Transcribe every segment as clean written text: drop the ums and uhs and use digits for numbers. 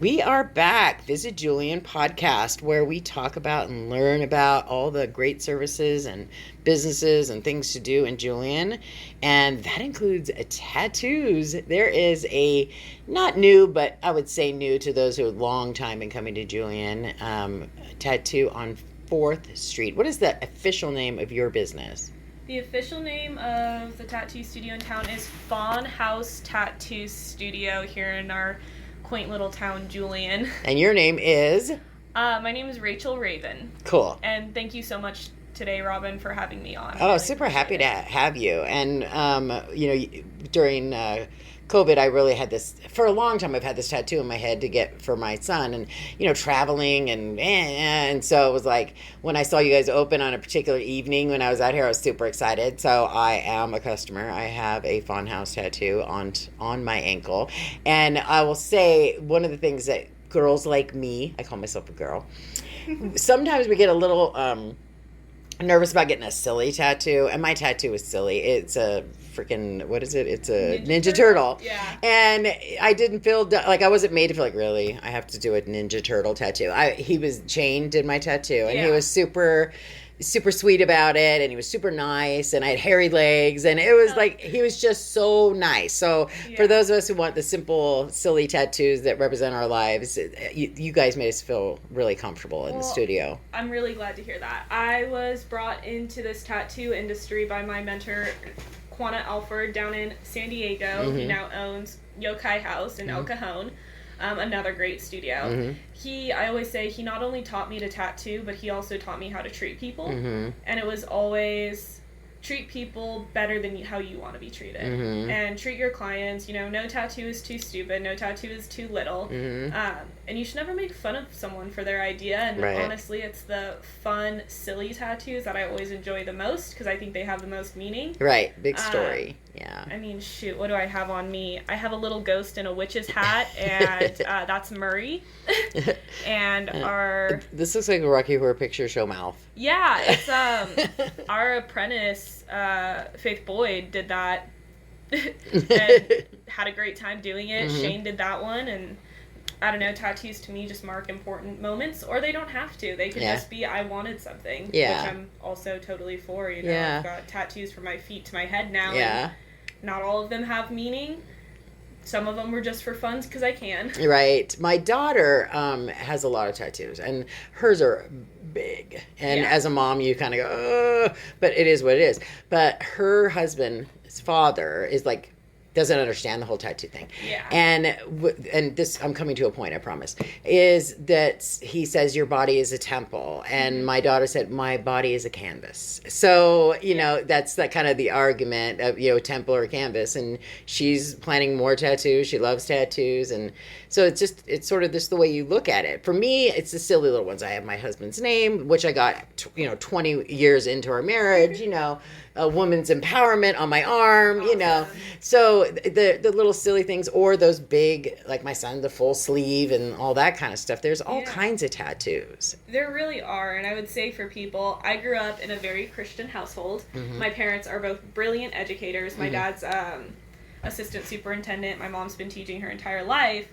We are back. Visit Julian podcast, where we talk about and learn about all the great services and businesses and things to do in Julian. And that includes tattoos. There is a, not new, but I would say new to those who have long time been coming to Julian, tattoo on 4th Street. What is the official name of your business? The official name of the tattoo studio in town is Fawn House Tattoo Studio here in our quaint little town, Julian. And your name is? My name is Rachel Raven. Cool. And thank you so much today, Robin, for having me on. Oh, really super happy to have you. And, during COVID, I really had this, for a long time, I've had this tattoo in my head to get for my son and, traveling and so it was like, when I saw you guys open on a particular evening when I was out here, I was super excited. So I am a customer. I have a Fawn House tattoo on my ankle. And I will say, one of the things that girls like me, I call myself a girl, sometimes we get a little nervous about getting a silly tattoo, and my tattoo is silly. It's a freaking, what is it? It's a Ninja Turtle. Yeah. And I didn't feel like I wasn't made to feel like, really, I have to do a Ninja Turtle tattoo. Shane did my tattoo, and he was super sweet about it, and he was super nice, and I had hairy legs, and it was like, he was just so nice. So for those of us who want the simple, silly tattoos that represent our lives, you guys made us feel really comfortable in the studio. I'm really glad to hear that. I was brought into this tattoo industry by my mentor, Quanah Alford, down in San Diego, who now owns Yokai House in El Cajon. Another great studio. I always say, he not only taught me to tattoo, but he also taught me how to treat people. And it was always treat people better than how you want to be treated. And treat your clients, no tattoo is too stupid, no tattoo is too little. And you should never make fun of someone for their idea. And honestly, it's the fun, silly tattoos that I always enjoy the most, because I think they have the most meaning. Right, big story. Yeah. I mean, shoot, what do I have on me? I have a little ghost in a witch's hat, and that's Murray. And this looks like a Rocky Horror Picture Show mouth. Yeah, it's our apprentice, Faith Boyd, did that and had a great time doing it. Shane did that one, and I don't know, tattoos to me just mark important moments, or they don't have to. They could just be, I wanted something, which I'm also totally for, I've got tattoos from my feet to my head now, and not all of them have meaning. Some of them were just for fun, because I can. Right. My daughter has a lot of tattoos, and hers are big. And as a mom, you kind of go, oh, but it is what it is. But her husband's father is like, doesn't understand the whole tattoo thing. Yeah. And this, I'm coming to a point, I promise, is that he says your body is a temple. And my daughter said, my body is a canvas. So, that's the kind of the argument of, temple or canvas. And she's planning more tattoos. She loves tattoos. And so it's sort of just the way you look at it. For me, it's the silly little ones. I have my husband's name, which I got, 20 years into our marriage, a woman's empowerment on my arm, So the little silly things, or those big, like my son, the full sleeve and all that kind of stuff. There's all kinds of tattoos. There really are. And I would say for people, I grew up in a very Christian household. My parents are both brilliant educators. My dad's assistant superintendent. My mom's been teaching her entire life.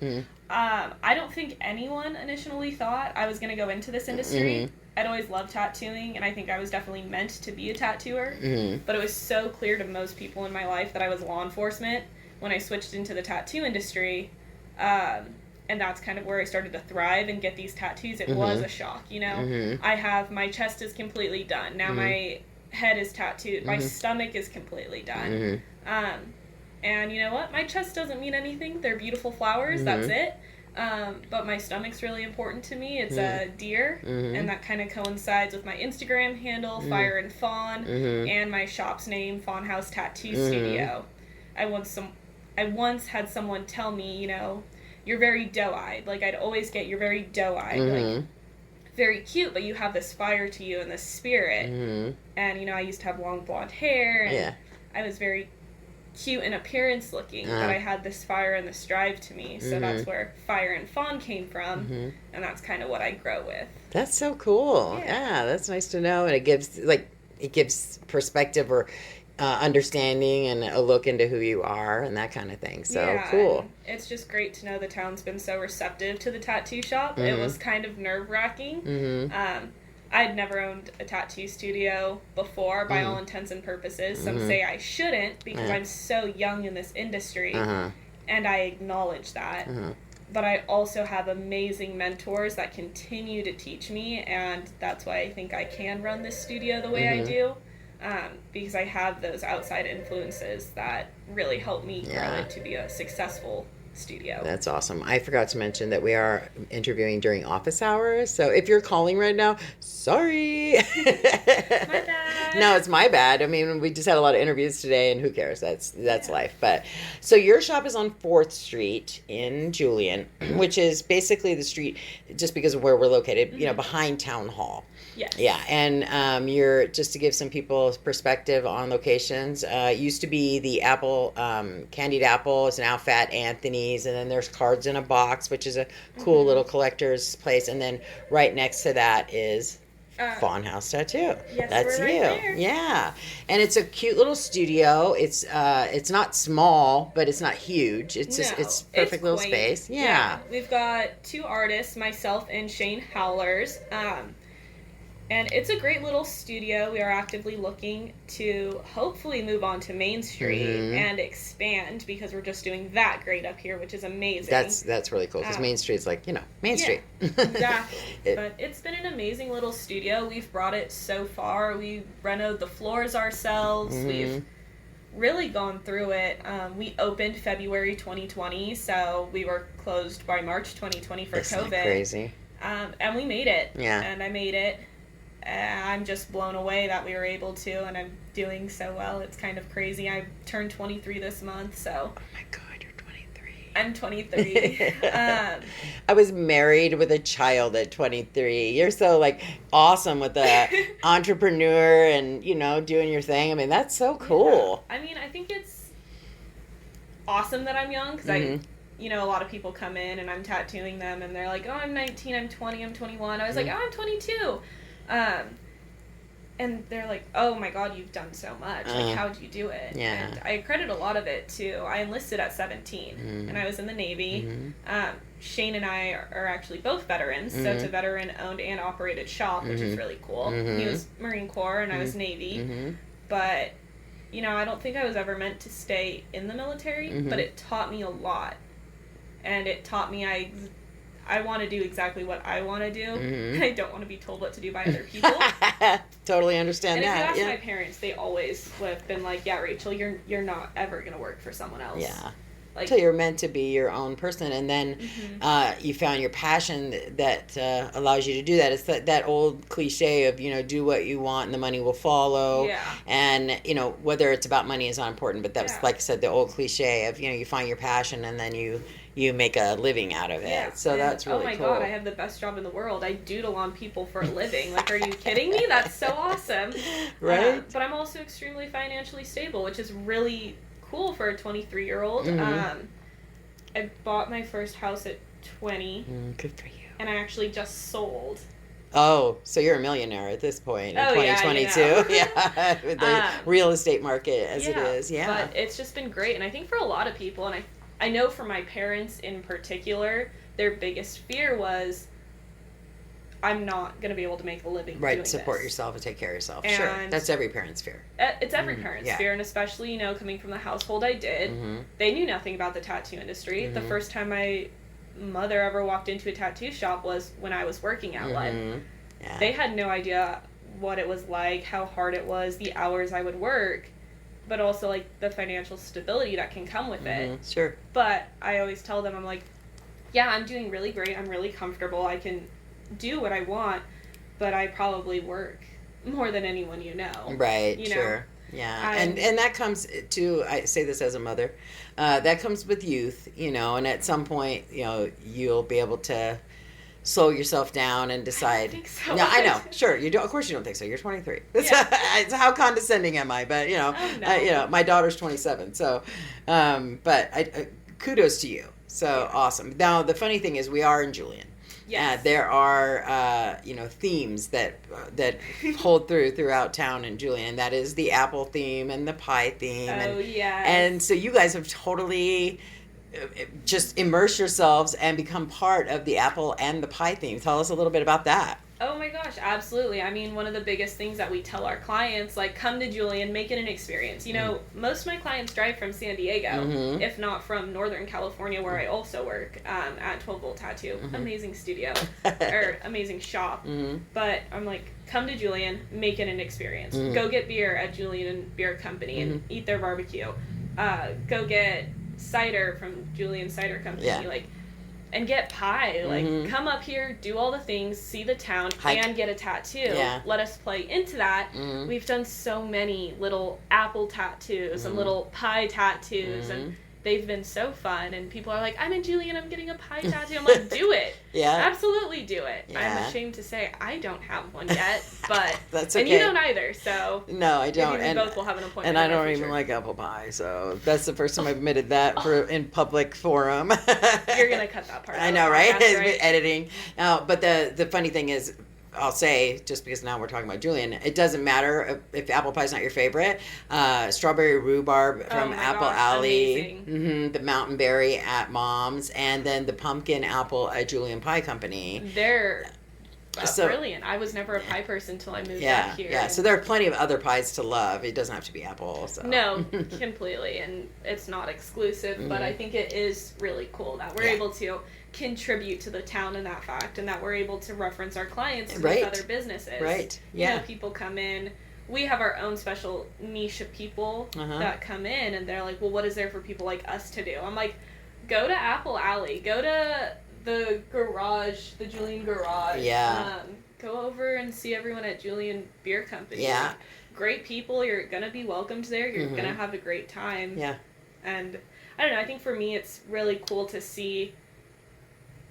I don't think anyone initially thought I was going to go into this industry. I'd always loved tattooing, and I think I was definitely meant to be a tattooer. But it was so clear to most people in my life that I was law enforcement when I switched into the tattoo industry. And that's kind of where I started to thrive and get these tattoos. It was a shock, I have, my chest is completely done. Now my head is tattooed. My stomach is completely done. And you know what? My chest doesn't mean anything. They're beautiful flowers. That's it. But my stomach's really important to me. It's a deer, and that kind of coincides with my Instagram handle, Fire and Fawn, and my shop's name, Fawn House Tattoo Studio. I once had someone tell me, you're very doe-eyed. Like, I'd always get, you're very doe-eyed. Like, very cute, but you have this fire to you and this spirit. And, I used to have long blonde hair, and I was very cute in appearance looking, but I had this fire and this drive to me, so that's where Fire and Fawn came from, and that's kind of what I grow with. That's so cool. Yeah, that's nice to know, and it gives perspective, or understanding and a look into who you are and that kind of thing. So yeah, cool. It's just great to know the town's been so receptive to the tattoo shop. It was kind of nerve-wracking. I'd never owned a tattoo studio before, by all intents and purposes. Some say I shouldn't because I'm so young in this industry, and I acknowledge that. But I also have amazing mentors that continue to teach me, and that's why I think I can run this studio the way I do, because I have those outside influences that really help me grow it to be a successful studio. That's awesome. I forgot to mention that we are interviewing during office hours. So if you're calling right now, sorry. My bad. No, it's my bad. I mean, we just had a lot of interviews today, and who cares? That's life. But so your shop is on 4th Street in Julian, which is basically the street, just because of where we're located, you know, behind Town Hall. Yes. Yeah, and you're, just to give some people perspective on locations, used to be the Apple, Candied Apple. It's now Fat Anthony's, and then there's Cards in a Box, which is a cool little collector's place, and then right next to that is Fawn House Tattoo. Yes, that's we're right you. there. Yeah, and it's a cute little studio. It's not small, but it's not huge. It's just it's perfect little quaint. space. Yeah. We've got 2 artists, myself and Shane Howlers. And it's a great little studio. We are actively looking to hopefully move on to Main Street and expand, because we're just doing that great up here, which is amazing. That's really cool, because Main Street's like, you know, Main Street. Exactly. But it's been an amazing little studio. We've brought it so far. We renovated the floors ourselves. We've really gone through it. We opened February 2020, so we were closed by March 2020 for COVID. That's crazy. And we made it. Yeah. And I made it. I'm just blown away that we were able to, and I'm doing so well. It's kind of crazy. I turned 23 this month, so. Oh my God, you're 23. I'm 23. I was married with a child at 23. You're so like awesome with the entrepreneur and, you know, doing your thing. I mean, that's so cool. Yeah. I mean, I think it's awesome that I'm young, because you know, a lot of people come in and I'm tattooing them and they're like, oh, I'm 19, I'm 20, I'm 21. I was like, oh, I'm 22. And they're like, oh my God, you've done so much. Like, how'd you do it? Yeah. And I credit a lot of it to, I enlisted at 17 and I was in the Navy. Shane and I are actually both veterans, so it's a veteran-owned and operated shop, which is really cool. He was Marine Corps and I was Navy. But, you know, I don't think I was ever meant to stay in the military, but it taught me a lot. And it taught me I want to do exactly what I want to do. I don't want to be told what to do by other people. Totally understand and that. And if you ask my parents, they always would have been like, yeah, Rachel, you're not ever going to work for someone else. Yeah. Like, until you're meant to be your own person, and then you found your passion that allows you to do that. It's that old cliche of, you know, do what you want and the money will follow. Yeah. And, you know, whether it's about money is not important, but that was, like I said, the old cliche of, you know, you find your passion and then you make a living out of it. Yeah. So and, that's really cool. Oh my God, I have the best job in the world. I doodle on people for a living. Like, are you kidding me? That's so awesome. Right? But I'm also extremely financially stable, which is really cool for a 23-year-old. I bought my first house at 20. Good for you. And I actually just sold. Oh, so you're a millionaire at this point in 2022. Yeah, you know. Yeah, with the real estate market as it is. Yeah. But it's just been great. And I think for a lot of people, and I know for my parents in particular, their biggest fear was, I'm not going to be able to make a living doing this. Support yourself and take care of yourself. And sure. That's every parent's fear. It's every parent's fear, and especially, you know, coming from the household I did, they knew nothing about the tattoo industry. The first time my mother ever walked into a tattoo shop was when I was working at one. Yeah. They had no idea what it was like, how hard it was, the hours I would work, but also, like, the financial stability that can come with it. Sure. But I always tell them, I'm like, yeah, I'm doing really great. I'm really comfortable. I can do what I want, but I probably work more than anyone you know. Right, you know? Sure. Yeah, and that comes to, I say this as a mother, that comes with youth, you know, and at some point, you know, you'll be able to slow yourself down and decide. I don't think so. No, I know. Sure, you don't. Of course, you don't think so. You're 23. It's how condescending am I? But you know, you know, my daughter's 27. So, but kudos to you. So awesome. Now, the funny thing is, we are in Julian. Yes. There are, themes that hold throughout town in Julian. That is the apple theme and the pie theme. Oh, yes. And so you guys have totally just immerse yourselves and become part of the apple and the pie theme. Tell us a little bit about that. Oh my gosh, absolutely. I mean, one of the biggest things that we tell our clients, like, come to Julian, make it an experience. You know, most of my clients drive from San Diego, if not from Northern California, where I also work at 12 Volt Tattoo. Amazing studio, or amazing shop. But I'm like, come to Julian, make it an experience. Go get beer at Julian Beer Company and eat their barbecue. Go get cider from Julian Cider Company, and get pie. Like, come up here, do all the things, see the town, and get a tattoo. Yeah. Let us play into that. We've done so many little apple tattoos and little pie tattoos, and they've been so fun. And people are like, I'm in Julian, I'm getting a pie tattoo. I'm like, do it. Yeah. Absolutely do it. Yeah. I'm ashamed to say I don't have one yet, but That's okay. And you don't either, so no, I don't. maybe we both will have an appointment. And I in the don't even future. like apple pie, so that's the first time I've admitted that in public forum. You're gonna cut that part out. I know, right? Right? Editing. But the funny thing is, I'll say, just because now we're talking about Julian, it doesn't matter if apple pie is not your favorite. Strawberry rhubarb from Apple Alley, the mountain berry at Mom's, and then the pumpkin apple at Julian Pie Company. They're brilliant. I was never a pie person until I moved back here. Yeah, so there are plenty of other pies to love. It doesn't have to be apple. So. No, completely. And it's not exclusive, but I think it is really cool that we're able to contribute to the town in that fact, and that we're able to reference our clients with other businesses. Right. You know, people come in. We have our own special niche of people that come in, and they're like, well, what is there for people like us to do? I'm like, go to Apple Alley. Go to the garage, the Julian garage. Yeah. Go over and see everyone at Julian Beer Company. Yeah. Like, great people. You're going to be welcomed there. You're going to have a great time. Yeah. And I don't know, I think for me it's really cool to see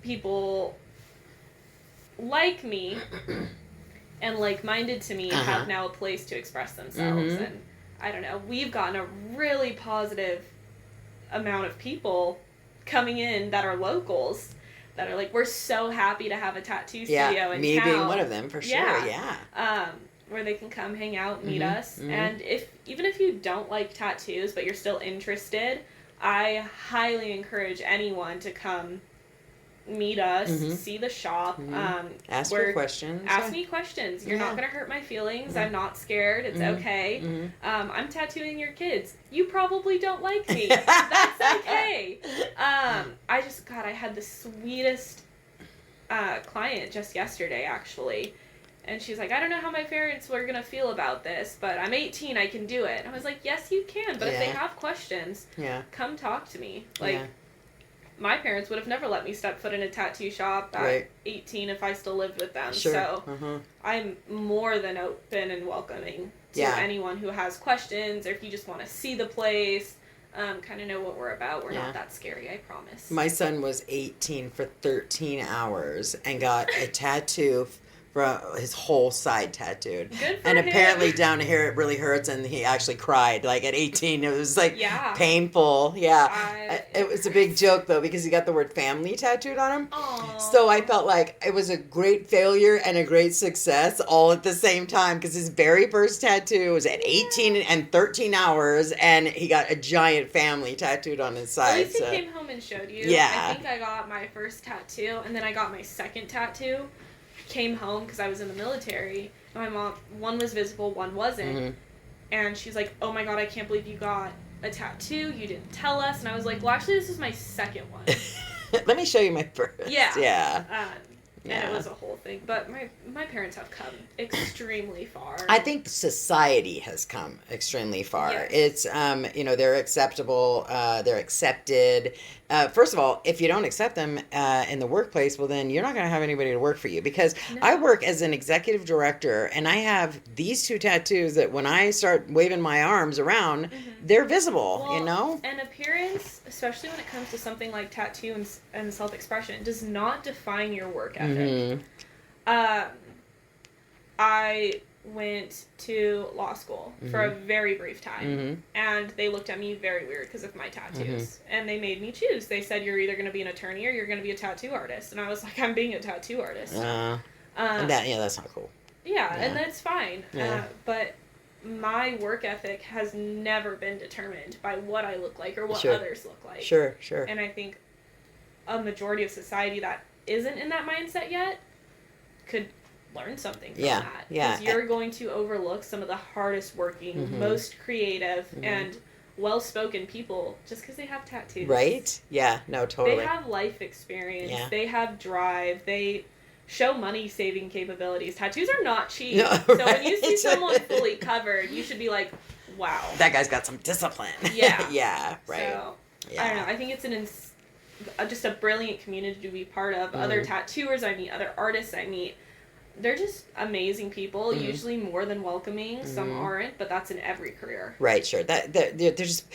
people like me and like-minded to me have now a place to express themselves. And I don't know, we've gotten a really positive amount of people coming in that are locals that are like, we're so happy to have a tattoo studio in me town. being one of them, for sure. Where they can come hang out, meet us. And even if you don't like tattoos but you're still interested, I highly encourage anyone to come meet us, see the shop. Ask me questions. Ask me questions. You're not going to hurt my feelings. I'm not scared. It's okay. I'm tattooing your kids. You probably don't like me. That's okay. I had the sweetest client just yesterday, actually. And she's like, I don't know how my parents were going to feel about this, but I'm 18, I can do it. And I was like, yes, you can. But if they have questions, come talk to me. My parents would have never let me step foot in a tattoo shop at 18 if I still lived with them. Sure. So I'm more than open and welcoming to anyone who has questions, or if you just want to see the place, kind of know what we're about. We're not that scary, I promise. My son was 18 for 13 hours and got a tattoo for his whole side tattooed. Good for and him. Apparently down here it really hurts, and he actually cried at 18. It was painful. It was a big joke though, because he got the word family tattooed on him. Aww. So I felt like it was a great failure and a great success all at the same time, because his very first tattoo was at 18 and 13 hours, and he got a giant family tattooed on his side. At least he came home and showed you. I think I got my first tattoo, and then I got my second tattoo. Came home because I was in the military. My mom, one was visible, one wasn't. And she's like, oh my god, I can't believe you got a tattoo. You didn't tell us. And I was like, well, actually, this is my second one. Let me show you my first. And it was a whole thing. But my parents have come extremely far. I think society has come extremely far. Yes. It's, they're acceptable. They're accepted. First of all, if you don't accept them in the workplace, well, then you're not going to have anybody to work for you. Because I work as an executive director, and I have these two tattoos that when I start waving my arms around, they're visible, And appearance, especially when it comes to something like tattoo and self-expression, does not define your work ethic. I went to law school for a very brief time, and they looked at me very weird because of my tattoos, and they made me choose. They said, you're either going to be an attorney or you're going to be a tattoo artist, and I was like, I'm being a tattoo artist. And that's not cool. Yeah, and that's fine. But my work ethic has never been determined by what I look like or what others look like. Sure. And I think a majority of society that isn't in that mindset yet could learn something from that. Because you're going to overlook some of the hardest working, most creative, and well-spoken people just because they have tattoos. Right? Yeah, no, totally. They have life experience. Yeah. They have drive. They show money-saving capabilities. Tattoos are not cheap. No, so when you see someone fully covered, you should be like, wow. That guy's got some discipline. Yeah. Yeah, right. So, I don't know. I think it's just a brilliant community to be part of. Other tattooers I meet, other artists I meet, they're just amazing people, usually more than welcoming. Some aren't, but that's in every career. Right, sure. They're just,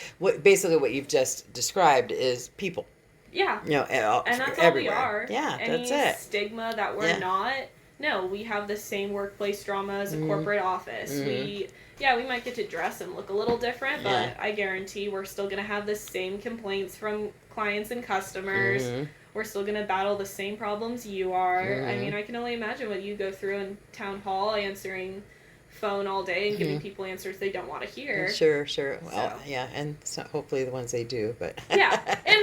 basically what you've just described is people. Yeah. You know, and that's everywhere. all we are. Yeah, Any that's it. stigma that we're not, no, we have the same workplace drama as a corporate office. We might get to dress and look a little different, but I guarantee we're still going to have the same complaints from clients and customers. We're still going to battle the same problems you are. I mean, I can only imagine what you go through in town hall, answering phone all day and giving people answers they don't want to hear. Sure. Well, and so hopefully the ones they do, but... and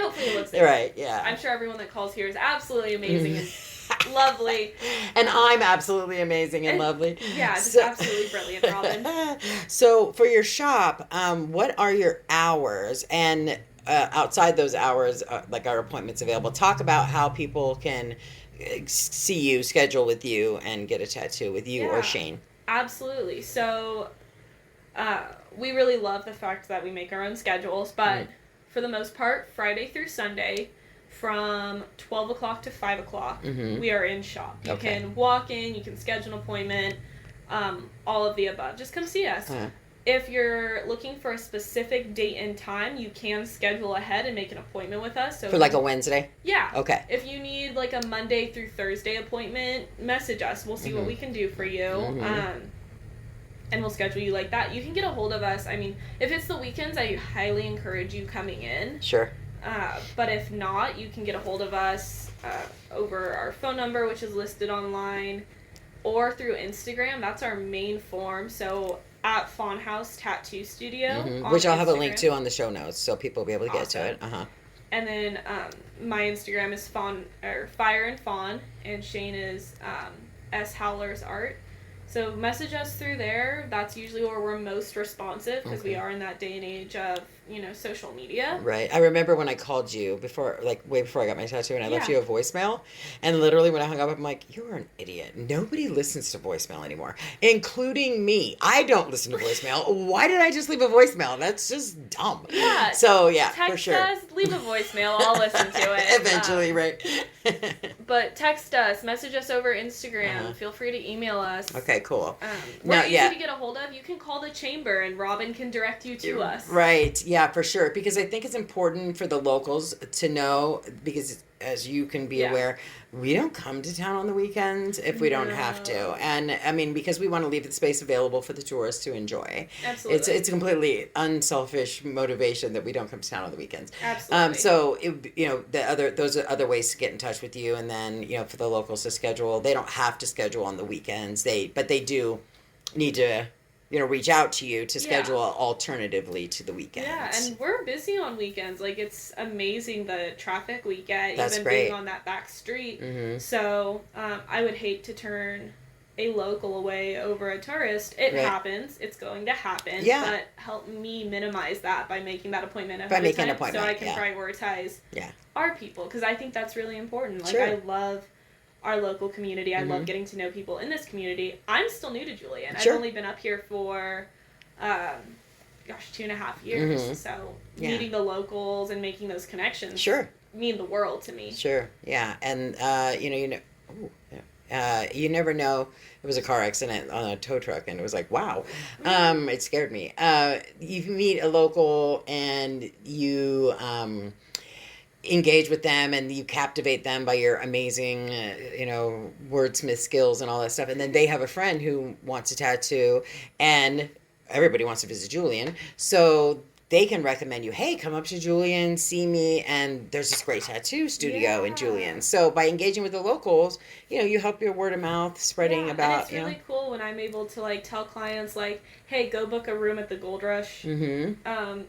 hopefully the ones they do. Right, yeah. I'm sure everyone that calls here is absolutely amazing and lovely. And I'm absolutely amazing and lovely. Yeah, just absolutely brilliant, Robin. So for your shop, what are your hours? And outside those hours, like our appointments available, talk about how people can see you, schedule with you, and get a tattoo with you or Shane. Absolutely. So we really love the fact that we make our own schedules, but for the most part, Friday through Sunday, from 12 o'clock to 5 o'clock, we are in shop. You can walk in, you can schedule an appointment, all of the above. Just come see us. If you're looking for a specific date and time, you can schedule ahead and make an appointment with us. So for like a Wednesday? Yeah. Okay. If you need like a Monday through Thursday appointment, message us. We'll see what we can do for you. And we'll schedule you like that. You can get a hold of us. I mean, if it's the weekends, I highly encourage you coming in. Sure. But if not, you can get a hold of us over our phone number, which is listed online, or through Instagram. That's our main form. So at Fawn House Tattoo Studio. Which I'll have a link to on the show notes, so people will be able to get to it. And then my Instagram is Fire and Fawn, and Shane is S Howler's Art. So message us through there. That's usually where we're most responsive, because we are in that day and age of, social media. Right. I remember when I called you way before I got my tattoo, and I left you a voicemail. And literally when I hung up, I'm like, you're an idiot. Nobody listens to voicemail anymore, including me. I don't listen to voicemail. Why did I just leave a voicemail? That's just dumb. Yeah. So, yeah, text for sure. us, leave a voicemail. I'll listen to it. Eventually, right. But text us, message us over Instagram. Feel free to email us. Okay, cool. We're easy to get a hold of. You can call the chamber, and Robin can direct you to us. Right. Yeah, for sure. Because I think it's important for the locals to know, because as you can be aware, we don't come to town on the weekends if we don't have to. And I mean, because we want to leave the space available for the tourists to enjoy. Absolutely. It's a completely unselfish motivation that we don't come to town on the weekends. Absolutely. So those are other ways to get in touch with you. And then, for the locals to schedule, they don't have to schedule on the weekends. But they do need to reach out to you to schedule alternatively to the weekends. Yeah, and we're busy on weekends. Like, it's amazing the traffic we get, That's even great. being on that back street. So, I would hate to turn a local away over a tourist. It happens. It's going to happen. Yeah. But help me minimize that by making that appointment so I can prioritize our people, because I think that's really important. Like, I love our local community. I love getting to know people in this community. I'm still new to Julian. I've only been up here for 2.5 years. So meeting the locals and making those connections mean the world to me. Sure. Yeah. And you never know. It was a car accident on a tow truck, and it was like, wow. It scared me. You meet a local, and you engage with them and you captivate them by your amazing, wordsmith skills and all that stuff. And then they have a friend who wants a tattoo, and everybody wants to visit Julian. So they can recommend you, hey, come up to Julian, see me, and there's this great tattoo studio in Julian. So by engaging with the locals, you help your word of mouth spreading about, and it's really cool when I'm able to, like, tell clients, like, hey, go book a room at the Gold Rush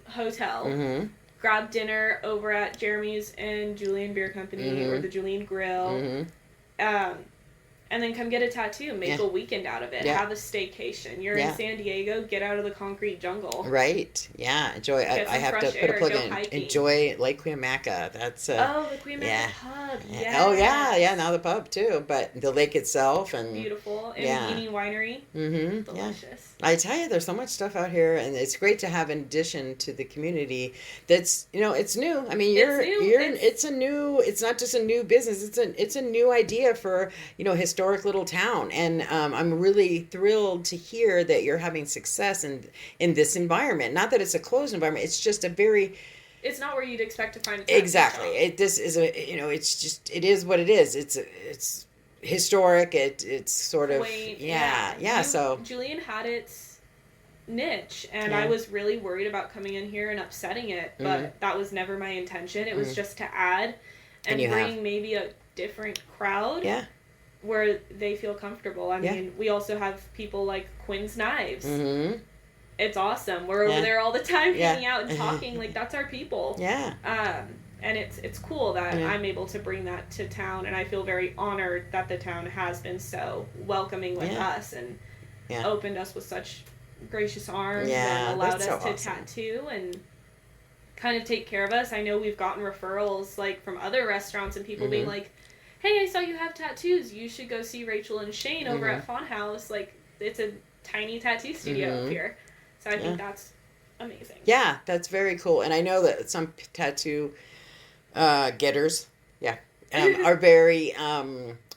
hotel. Grab dinner over at Jeremy's and Julian Beer Company or the Julian Grill. And then come get a tattoo. Make a weekend out of it. Yeah. Have a staycation. You're in San Diego. Get out of the concrete jungle. Right. Yeah. Enjoy. I have to put a plug in. Hiking. Enjoy Lake Cuyamaca. That's the Cuyamaca pub. Yes. Oh yeah, yeah. Now the pub too, but the lake itself and beautiful. And Eating Winery. Delicious. Yeah. I tell you, there's so much stuff out here, and it's great to have an addition to the community. That's it's new. I mean, it's not just a new business. It's a new idea for historic little town, and I'm really thrilled to hear that you're having success in this environment. Not that it's a closed environment. It's just a very it's not where you'd expect to find a tattoo exactly. This is it's just it is what it is. It's historic. It's sort of quaint, so Julian had its niche, and I was really worried about coming in here and upsetting it, but that was never my intention. It was just to add and bring maybe a different crowd where they feel comfortable. I mean, we also have people like Quinn's Knives. It's awesome. We're over there all the time hanging out and talking. Like, that's our people. And it's cool that I'm able to bring that to town, and I feel very honored that the town has been so welcoming with us and opened us with such gracious arms and allowed us to tattoo and kind of take care of us. I know we've gotten referrals like from other restaurants and people being like, hey, I saw you have tattoos. You should go see Rachel and Shane over at Fawn House. Like, it's a tiny tattoo studio up here. So I think that's amazing. Yeah, that's very cool. And I know that some tattoo getters, are very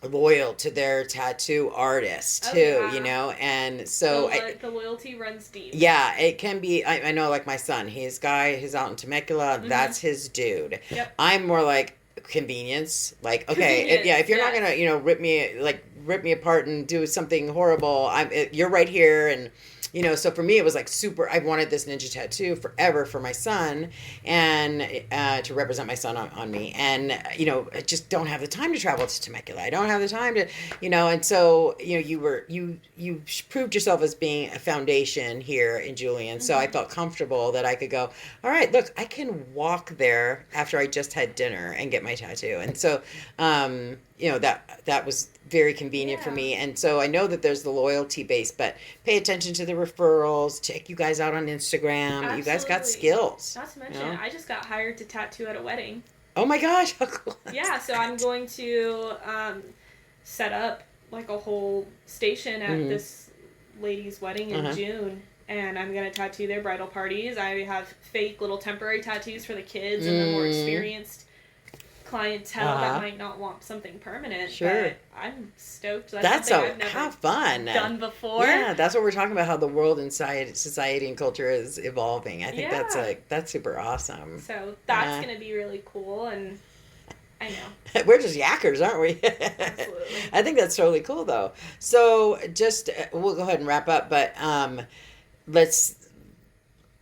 loyal to their tattoo artist too, and so the loyalty runs deep. Yeah, it can be. I know, like my son, he's out in Temecula. That's his dude. Yep. I'm more like convenience. Like, okay, if you're not gonna rip me apart and do something horrible, you're right here. And so for me, it was like super. I wanted this ninja tattoo forever for my son, and to represent my son on me. And I just don't have the time to travel to Temecula. I don't have the time to, And so you proved yourself as being a foundation here in Julian. So I felt comfortable that I could go, all right, look, I can walk there after I just had dinner and get my tattoo. And so that was very convenient for me. And so I know that there's the loyalty base, but pay attention to the referrals. Check you guys out on Instagram. Absolutely. You guys got skills. Not to mention, I just got hired to tattoo at a wedding. Oh my gosh, how cool. Yeah, so I'm going to set up like a whole station at this lady's wedding in June. And I'm going to tattoo their bridal parties. I have fake little temporary tattoos for the kids and the more experienced clientele that might not want something permanent. Sure. But I'm stoked. That's something I've never fun. done before. Yeah, that's what we're talking about, how the world and society and culture is evolving. I think that's super awesome. So that's going to be really cool, and I know. We're just yackers, aren't we? Absolutely. I think that's totally cool, though. So just, we'll go ahead and wrap up, but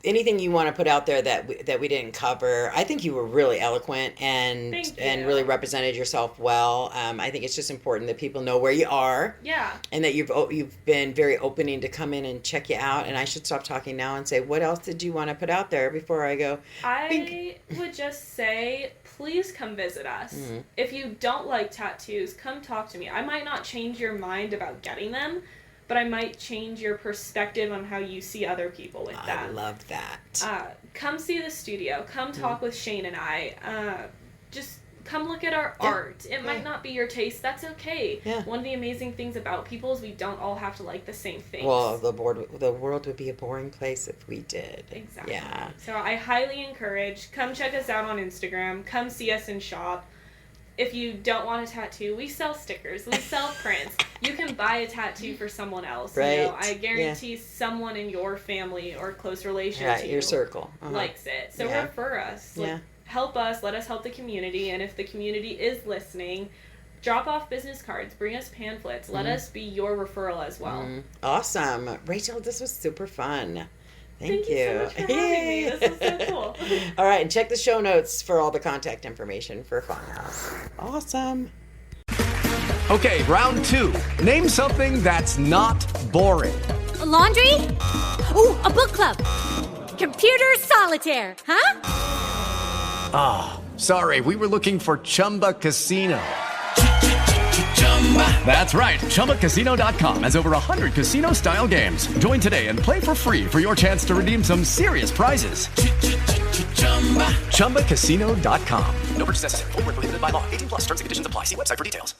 anything you want to put out there that we didn't cover. I think you were really eloquent and really represented yourself well. I think it's just important that people know where you are. Yeah. And that you've been very opening to come in and check you out. And I should stop talking now and say, what else did you want to put out there before I go? I would just say, please come visit us. If you don't like tattoos, come talk to me. I might not change your mind about getting them, but I might change your perspective on how you see other people with that. I love that. Come see the studio. Come talk with Shane and I. Just come look at our art. It might not be your taste. That's okay. Yeah. One of the amazing things about people is we don't all have to like the same things. Well, the world would be a boring place if we did. Exactly. Yeah. So I highly encourage, come check us out on Instagram. Come see us in shop. If you don't want a tattoo, we sell stickers. We sell prints. You can buy a tattoo for someone else. Right. I guarantee someone in your family or close relation to you your circle likes it. So refer us. help us, let us help the community, and if the community is listening, drop off business cards, bring us pamphlets, let us be your referral as well. Awesome. Rachel, this was super fun. Thank you. So much for having me. This was so cool. All right, and check the show notes for all the contact information for Fawn House. Awesome. Okay, round 2. Name something that's not boring. A laundry? Ooh, a book club. Computer solitaire, huh? Ah, sorry, we were looking for Chumba Casino. That's right, ChumbaCasino.com has over 100 casino-style games. Join today and play for free for your chance to redeem some serious prizes. ChumbaCasino.com. No purchase necessary. Void where prohibited by law. 18+ terms and conditions apply. See website for details.